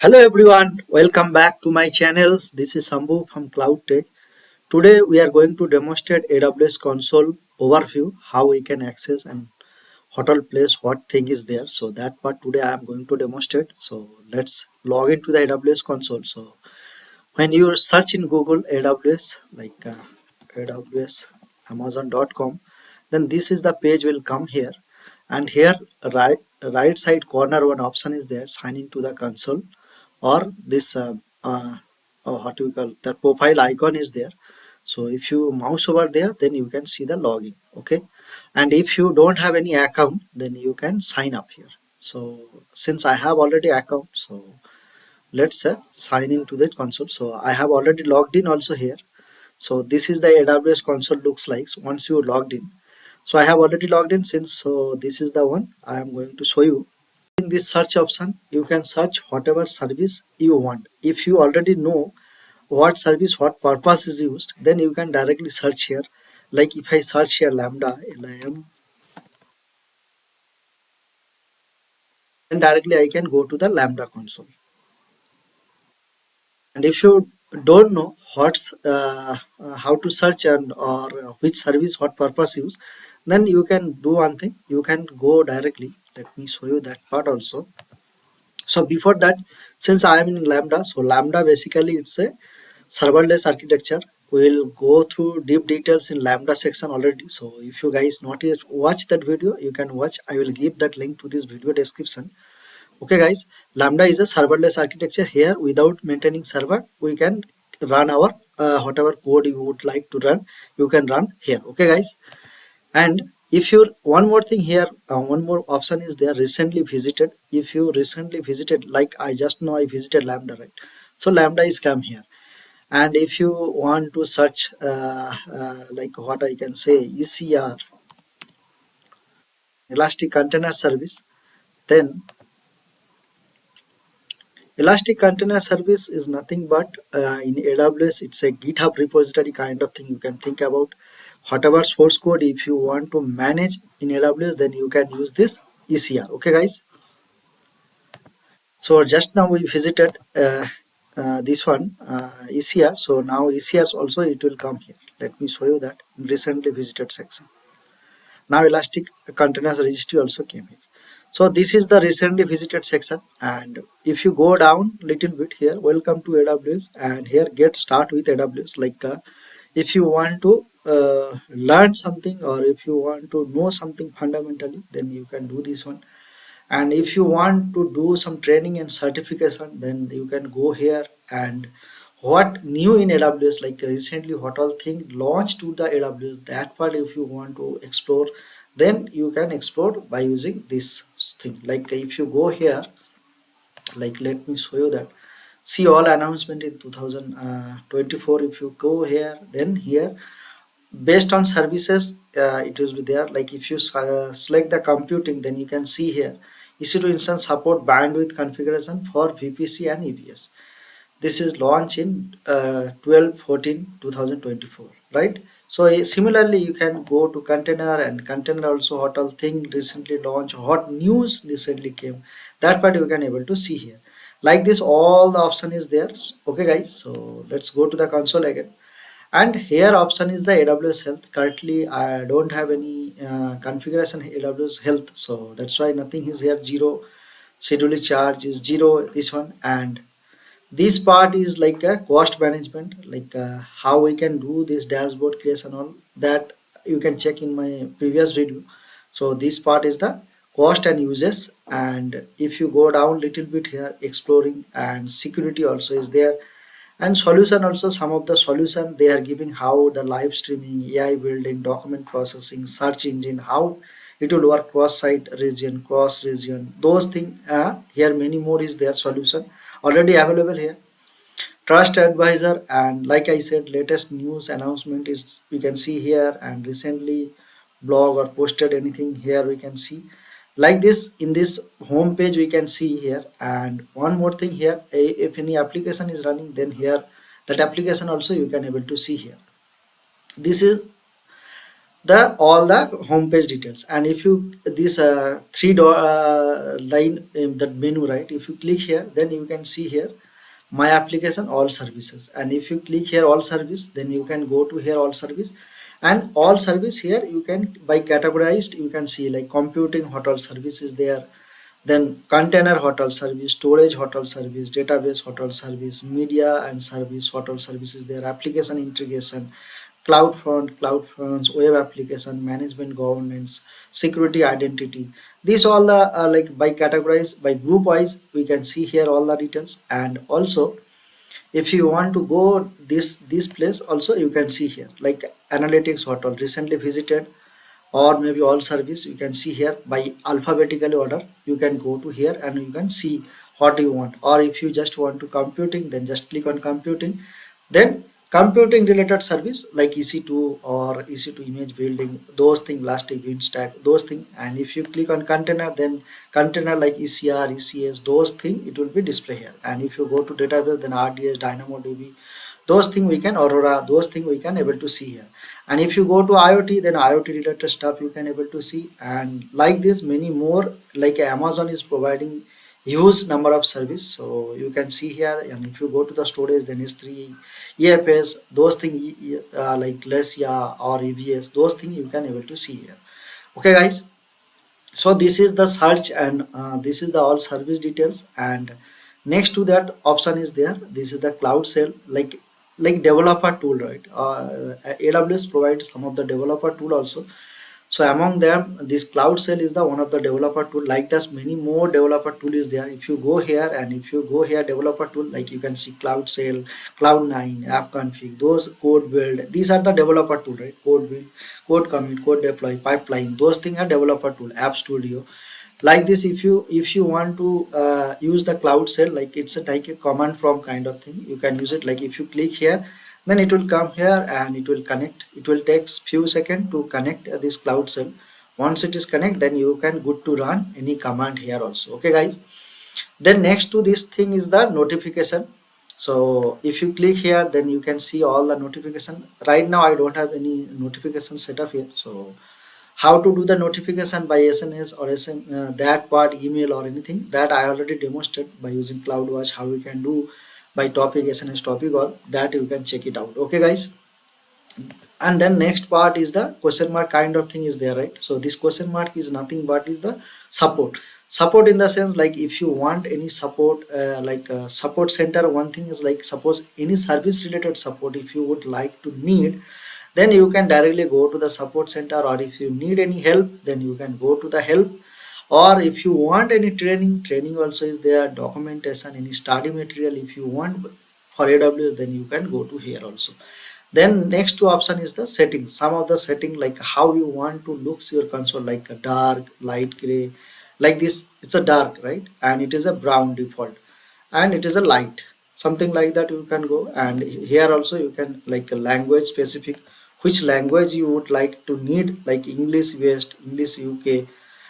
Hello everyone, welcome back to my channel. This is Sambhu from Cloud Tech. Today we are going to demonstrate AWS console overview, how we can access and what all place, what thing is there. So that part today I am going to demonstrate. So let's log into the AWS console. So when you search in Google AWS like AWS Amazon.com, then this is the page will come here, and here right side corner one option is there, sign into the console, or this what we call the profile icon is there. So if you mouse over there, then you can see the login. Okay, and if you don't have any account, then you can sign up here. So since I have already account, so let's sign into the console. So I have already logged in also here. So this is the AWS console looks like once you logged in. So I have already logged in since, so this is the one I am going to show you. In this search option, you can search whatever service you want. If you already know what service, what purpose is used, then you can directly search here. Like if I search here Lambda, LIM, then directly I can go to the Lambda console. And if you don't know what's how to search and or which service, what purpose use, then you can do one thing. You can go directly. Let me show you that part also. So before that, since I am in Lambda, so Lambda basically it's a serverless architecture. We'll go through deep details in Lambda section already. So if you guys not yet watch that video, you can watch. I will give that link to this video description. Okay guys, Lambda is a serverless architecture. Here without maintaining server, we can run our whatever code you would like to run, you can run here. Okay guys, and if you one more thing here, one more option is there, recently visited. If you recently visited, like I just know I visited Lambda, right? So Lambda is come here. And if you want to search like what I can say ECR, Elastic Container Service, then Elastic Container Service is nothing but in AWS it's a GitHub repository kind of thing. You can think about whatever source code if you want to manage in AWS, then you can use this ECR. Okay guys, so just now we visited this one ECR. So now ECR also it will come here. Let me show you that in recently visited section. Now Elastic Containers Registry also came here. So this is the recently visited section, and if you go down little bit here, welcome to AWS, and here get start with AWS. Like if you want to learn something, or if you want to know something fundamentally, then you can do this one. And if you want to do some training and certification, then you can go here. And what new in AWS, like recently what all thing launched to the AWS, that part if you want to explore, then you can explore by using this thing. Like if you go here, like let me show you that, see all announcement in 2024. If you go here, then here based on services it will be there. Like if you select the computing, then you can see here EC2 instance support bandwidth configuration for VPC and EBS. This is launched in 12/14/2024, right? So similarly you can go to container, and container also what all thing recently launched, what news recently came, that part you can able to see here. Like this all the option is there. Okay guys, so let's go to the console again. And here option is the AWS health. Currently I don't have any configuration AWS health, so that's why nothing is here. Zero schedule charge is zero, this one. And this part is like a cost management, like how we can do this dashboard creation, all that you can check in my previous video. So this part is the cost and uses. And if you go down little bit here, exploring and security also is there. And solution also, some of the solution they are giving, how the live streaming, AI building, document processing, search engine, how it will work cross site region, cross region, those things. Here many more is their solution already available here. Trust advisor, and like I said, latest news announcement is we can see here. And recently blog or posted anything here we can see. Like this in this home page we can see here. And one more thing here, if any application is running, then here that application also you can able to see here. This is the all the home page details. And if you this line in that menu, right, if you click here, then you can see here my application all services. And if you click here all service, then you can go to here all service. And all service here you can by categorized, you can see like computing hotel service is there, then container hotel service, storage hotel service, database hotel service, media and service hotel services there, application integration, cloud fronts, web application, management governance, security identity. These all the like by categorized by group wise, we can see here all the details. And also if you want to go this place also, you can see here like analytics hotel recently visited, or maybe all service, you can see here by alphabetically order. You can go to here and you can see what you want. Or if you just want to computing, then just click on computing. Then computing related service like EC2 or EC2 image building, those things, elastic bean stack, those things. And if you click on container, then container like ECR, ECS, those things it will be display here. And if you go to database, then RDS, DynamoDB, those things we can, Aurora, those things we can able to see here. And if you go to IoT, then IoT related stuff you can able to see. And like this many more, like Amazon is providing huge number of service, so you can see here. And if you go to the storage, then S3, EFS, those things like Lesia or EBS, those things you can able to see here. Okay guys, so this is the search, and this is the all service details. And next to that option is there, this is the cloud cell, like developer tool, right? AWS provides some of the developer tool also. So among them, this cloud cell is the one of the developer tool. Like this many more developer tool is there. If you go here, and if you go here developer tool, like you can see cloud cell, cloud9, app config, those code build, these are the developer tool, right? Code build, code commit, code deploy, pipeline, those things are developer tool. App studio, like this. If you want to use the cloud cell, like it's a like a command prompt kind of thing, you can use it. Like if you click here, then it will come here and it will connect. It will take few seconds to connect this cloud cell. Once it is connect, then you can good to run any command here also. Okay guys, then next to this thing is the notification. So if you click here, then you can see all the notification. Right now I don't have any notification set up here. So how to do the notification by SNS or that part, email or anything, that I already demonstrated by using CloudWatch. How you can do by topic, SNS topic, or that you can check it out. Okay guys, and then next part is the question mark kind of thing is there, right? So this question mark is nothing but is the support in the sense, like if you want any support, like support center, one thing is like suppose any service related support if you would like to need, then you can directly go to the support center. Or if you need any help, then you can go to the help. Or if you want any training also is there, documentation, any study material if you want for AWS, then you can go to here also. Then next two option is the settings. Some of the setting, like how you want to looks your console, like a dark, light gray, like this. It's a dark, right? And it is a brown default, and it is a light, something like that you can go. And here also you can like a language specific, which language you would like to need, like English West, English UK,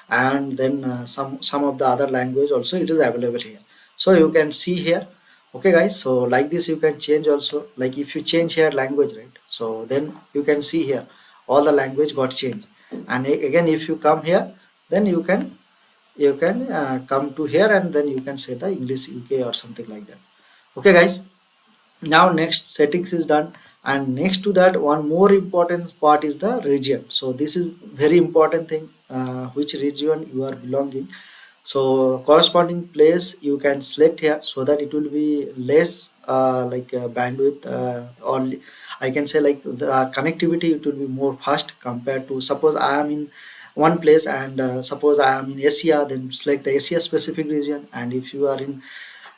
and then some of the other language also it is available here. So you can see here. Okay guys, so like this you can change also. Like if you change here language, right, so then you can see here all the language got changed. And again if you come here, then you can come to here, and then you can say the English UK or something like that. Okay guys, now next settings is done. And next to that, one more important part is the region. So this is very important thing, which region you are belonging. So corresponding place you can select here, so that it will be less like bandwidth, or I can say like the connectivity, it will be more fast compared to, suppose I am in one place, and suppose I am in Asia, then select the Asia specific region. And if you are in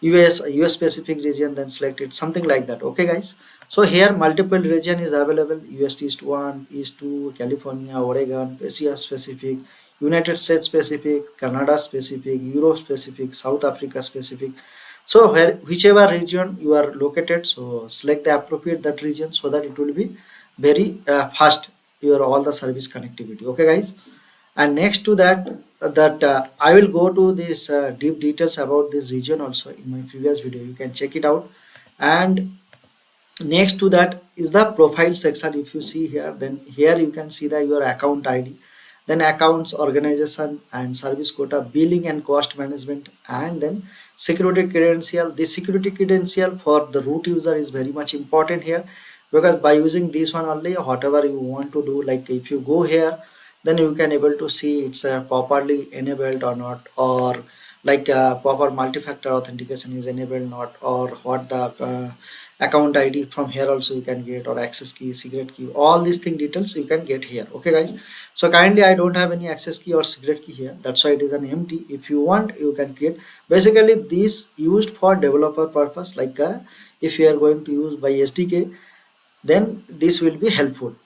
US specific region, then select it, something like that. Okay guys, so here multiple region is available: US East 1, East 2, California, Oregon, Asia specific, United States specific, Canada specific, Europe specific, South Africa specific. So where whichever region you are located, so select the appropriate that region, so that it will be very fast your all the service connectivity. Okay guys, and next to that, I will go to this deep details about this region also in my previous video. You can check it out. And Next to that is the profile section. If you see here, then here you can see that your account ID, then accounts, organization and service quota, billing and cost management, and then security credential. This security credential for the root user is very much important here, because by using this one only, whatever you want to do, like if you go here, then you can able to see it's properly enabled or not, or like proper multi-factor authentication is enabled not, or what the account ID from here also you can get, or access key, secret key, all these thing details you can get here. Okay guys, so kindly I don't have any access key or secret key here, that's why it is an empty. If you want you can create. Basically this used for developer purpose, like if you are going to use by SDK, then this will be helpful.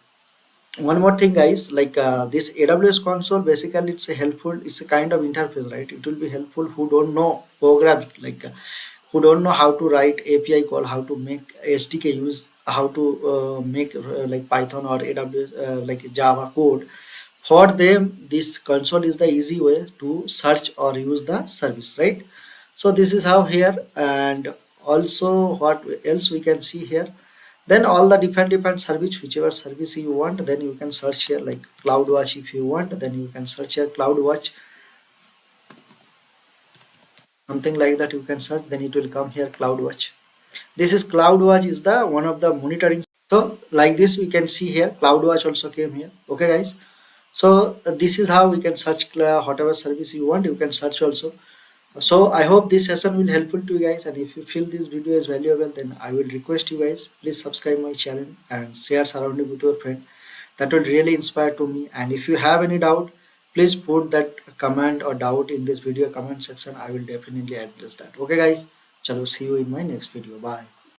One more thing guys, like this AWS console, basically it's a helpful, it's a kind of interface, right? It will be helpful who don't know programming, like who don't know how to write API call, how to make SDK use, how to make like Python or AWS like Java code. For them this console is the easy way to search or use the service, right? So this is how here. And also what else we can see here, then all the different service, whichever service you want, then you can search here, like CloudWatch. If you want, then you can search here CloudWatch, something like that you can search, then it will come here CloudWatch. This is CloudWatch is the one of the monitoring. So like this we can see here CloudWatch also came here. Okay guys, so this is how we can search whatever service you want, you can search also. So I hope this session will helpful to you guys, and if you feel this video is valuable, then I will request you guys please subscribe my channel and share surrounding with your friend. That will really inspire to me. And if you have any doubt, please put that comment or doubt in this video comment section. I will definitely address that. Okay guys, chalo, see you in my next video. Bye.